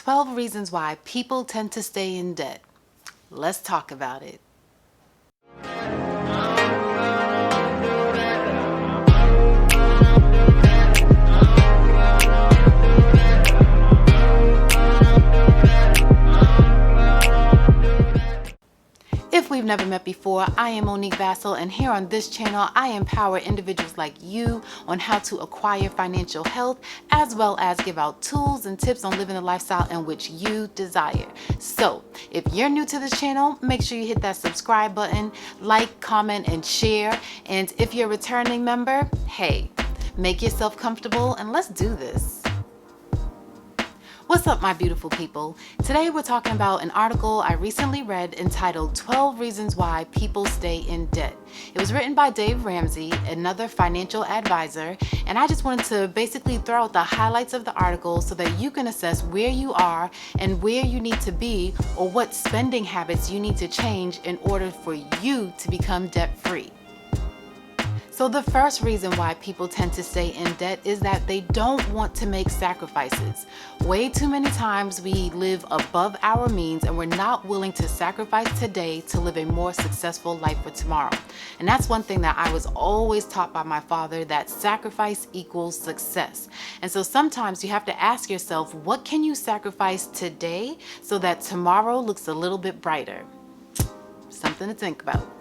12 reasons why people tend to stay in debt. Let's talk about it. If we've never met before, I am Monique Vassell, and here on this channel, I empower individuals like you on how to acquire financial health, as well as give out tools and tips on living the lifestyle in which you desire. So, if you're new to this channel, make sure you hit that subscribe button, like, comment, and share. And if you're a returning member, hey, make yourself comfortable and let's do this. What's up, my beautiful people? Today we're talking about an article I recently read entitled 12 Reasons Why People Stay in Debt. It was written by Dave Ramsey, another financial advisor, and I just wanted to basically throw out the highlights of the article so that you can assess where you are and where you need to be, or what spending habits you need to change in order for you to become debt-free. So the first reason why people tend to stay in debt is that they don't want to make sacrifices. Way too many times we live above our means and we're not willing to sacrifice today to live a more successful life for tomorrow. And that's one thing that I was always taught by my father, that sacrifice equals success. And so sometimes you have to ask yourself, what can you sacrifice today so that tomorrow looks a little bit brighter? Something to think about.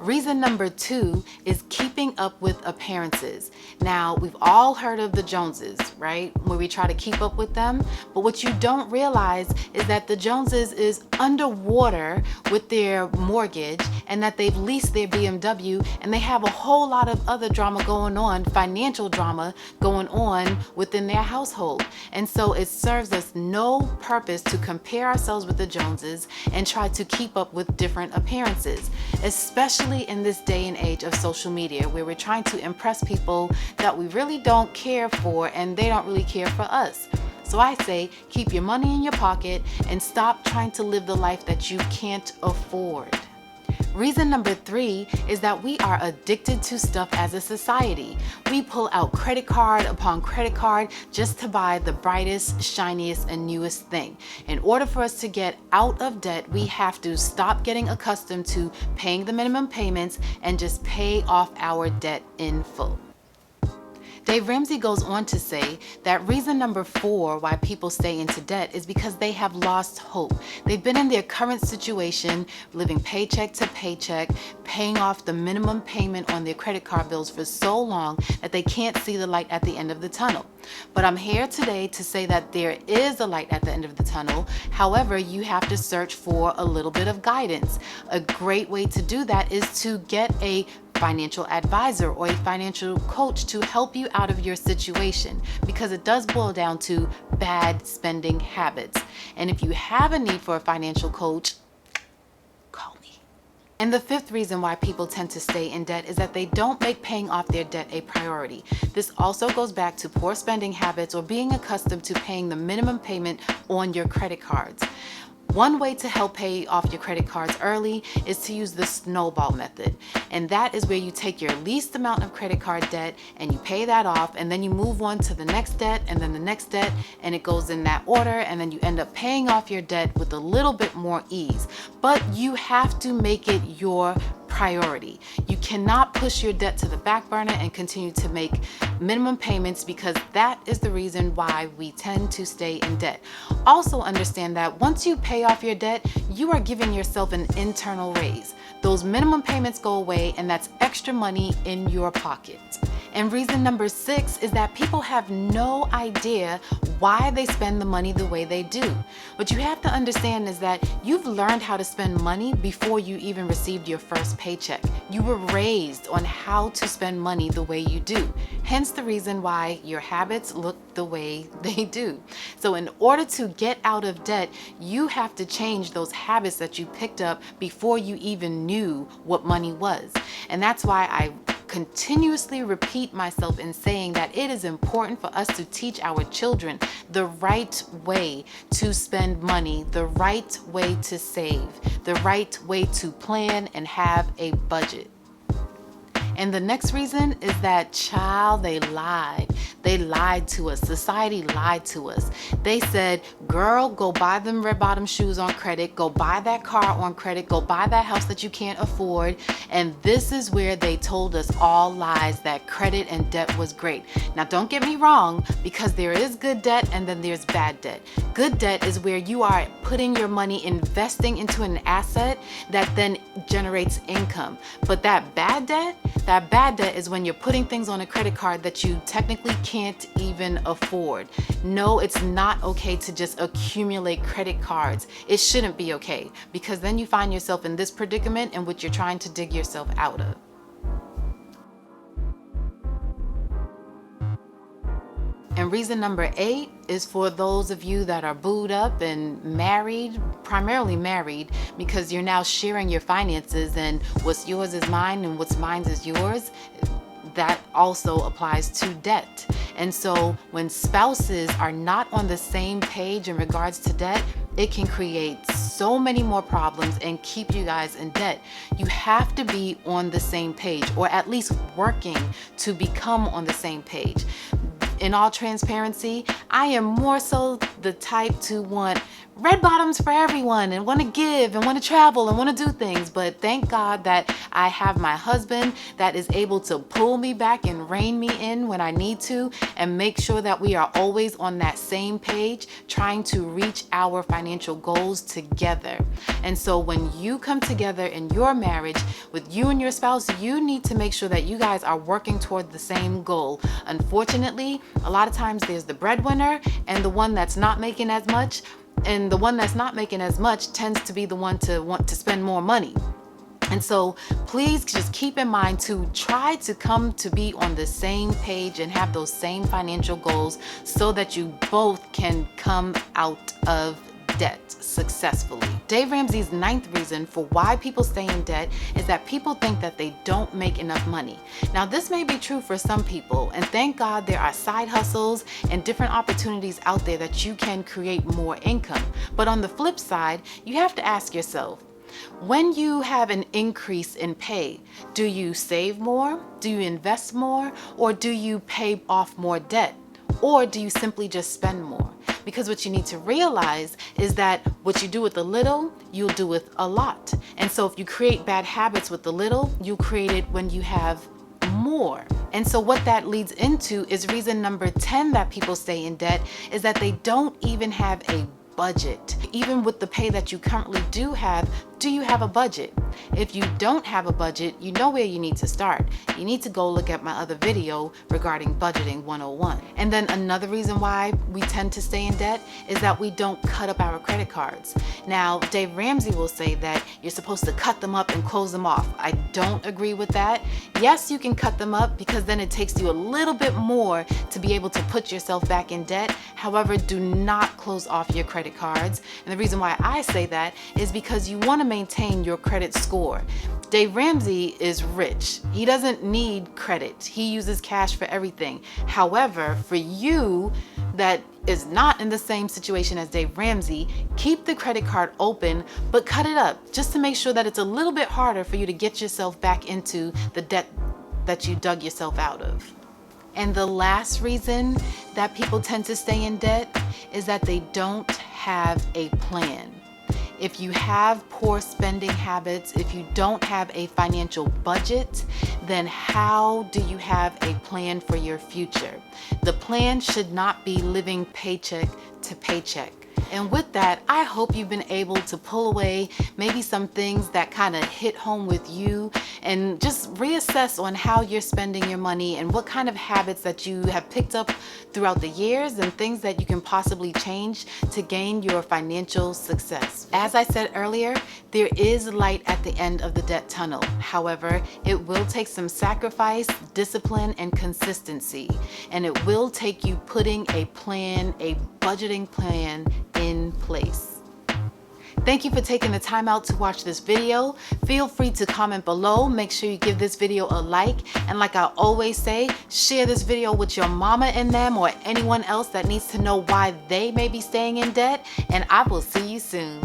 Reason number 2 is keeping up with appearances. Now, we've all heard of the Joneses, right? Where we try to keep up with them. But what you don't realize is that the Joneses is underwater with their mortgage, and that they've leased their BMW, and they have a whole lot of other drama going on, financial drama going on within their household. And so it serves us no purpose to compare ourselves with the Joneses and try to keep up with different appearances, especially in this day and age of social media, where we're trying to impress people that we really don't care for and they don't really care for us. So I say, keep your money in your pocket and stop trying to live the life that you can't afford. Reason number 3 is that we are addicted to stuff as a society. We pull out credit card upon credit card just to buy the brightest, shiniest, and newest thing. In order for us to get out of debt, we have to stop getting accustomed to paying the minimum payments and just pay off our debt in full. Dave Ramsey goes on to say that reason number 4 why people stay into debt is because they have lost hope. They've been in their current situation, living paycheck to paycheck, paying off the minimum payment on their credit card bills for so long that they can't see the light at the end of the tunnel. But I'm here today to say that there is a light at the end of the tunnel. However, you have to search for a little bit of guidance. A great way to do that is to get a financial advisor or a financial coach to help you out of your situation, because it does boil down to bad spending habits. And if you have a need for a financial coach, call me. And the 5th reason why people tend to stay in debt is that they don't make paying off their debt a priority. This also goes back to poor spending habits or being accustomed to paying the minimum payment on your credit cards. One way to help pay off your credit cards early is to use the snowball method. And that is where you take your least amount of credit card debt and you pay that off, and then you move on to the next debt and then the next debt, and it goes in that order, and then you end up paying off your debt with a little bit more ease. But you have to make it your priority. You cannot push your debt to the back burner and continue to make minimum payments, because that is the reason why we tend to stay in debt. Also understand that once you pay off your debt, you are giving yourself an internal raise. Those minimum payments go away, and that's extra money in your pocket. And reason number 6 is that people have no idea why they spend the money the way they do. What you have to understand is that you've learned how to spend money before you even received your first paycheck. You were raised on how to spend money the way you do. Hence the reason why your habits look the way they do. So in order to get out of debt, you have to change those habits that you picked up before you even knew what money was. And that's why I continuously repeat myself in saying that it is important for us to teach our children the right way to spend money, the right way to save, the right way to plan and have a budget. And the next reason is that, child, they lied. They lied to us. Society lied to us. They said, girl, go buy them red bottom shoes on credit. Go buy that car on credit. Go buy that house that you can't afford. And this is where they told us all lies, that credit and debt was great. Now, don't get me wrong, because there is good debt and then there's bad debt. Good debt is where you are putting your money, investing into an asset that then generates income. But that bad debt is when you're putting things on a credit card that you technically can't even afford. No, it's not okay to just accumulate credit cards. It shouldn't be okay, because then you find yourself in this predicament in which you're trying to dig yourself out of. And reason number 8 is for those of you that are booed up and married, primarily married, because you're now sharing your finances, and what's yours is mine and what's mine is yours. That also applies to debt. And so when spouses are not on the same page in regards to debt, it can create so many more problems and keep you guys in debt. You have to be on the same page, or at least working to become on the same page. In all transparency, I am more so the type to want red bottoms for everyone and want to give and want to travel and want to do things. But thank God that I have my husband that is able to pull me back and rein me in when I need to, and make sure that we are always on that same page, trying to reach our financial goals together. And so when you come together in your marriage with you and your spouse, you need to make sure that you guys are working toward the same goal. Unfortunately, a lot of times there's the breadwinner and the one that's not making as much. And the one that's not making as much tends to be the one to want to spend more money. And so please just keep in mind to try to come to be on the same page and have those same financial goals, so that you both can come out of debt successfully. Dave Ramsey's 9th reason for why people stay in debt is that people think that they don't make enough money. Now, this may be true for some people, and thank God there are side hustles and different opportunities out there that you can create more income. But on the flip side, you have to ask yourself, when you have an increase in pay, do you save more? Do you invest more? Or do you pay off more debt? Or do you simply just spend more? Because what you need to realize is that what you do with a little, you'll do with a lot. And so if you create bad habits with the little, you'll create it when you have more. And so what that leads into is reason number 10 that people stay in debt, is that they don't even have a budget. Even with the pay that you currently do you have a budget? If you don't have a budget, you know where you need to start. You need to go look at my other video regarding budgeting 101. And then another reason why we tend to stay in debt is that we don't cut up our credit cards. Now, Dave Ramsey will say that you're supposed to cut them up and close them off. I don't agree with that. Yes, you can cut them up, because then it takes you a little bit more to be able to put yourself back in debt. However, do not close off your credit cards. And the reason why I say that is because you want to maintain your credit score. Dave Ramsey is rich. He doesn't need credit. He uses cash for everything. However, for you that is not in the same situation as Dave Ramsey, keep the credit card open, but cut it up just to make sure that it's a little bit harder for you to get yourself back into the debt that you dug yourself out of. And the last reason that people tend to stay in debt is that they don't have a plan. If you have poor spending habits, if you don't have a financial budget, then how do you have a plan for your future? The plan should not be living paycheck to paycheck. And with that, I hope you've been able to pull away maybe some things that kind of hit home with you, and just reassess on how you're spending your money and what kind of habits that you have picked up throughout the years, and things that you can possibly change to gain your financial success. As I said earlier, there is light at the end of the debt tunnel. However, it will take some sacrifice, discipline, and consistency. And it will take you putting a plan, a budgeting plan in place. Thank you for taking the time out to watch this video. Feel free to comment below. Make sure you give this video a like. And like I always say, share this video with your mama and them, or anyone else that needs to know why they may be staying in debt. And I will see you soon.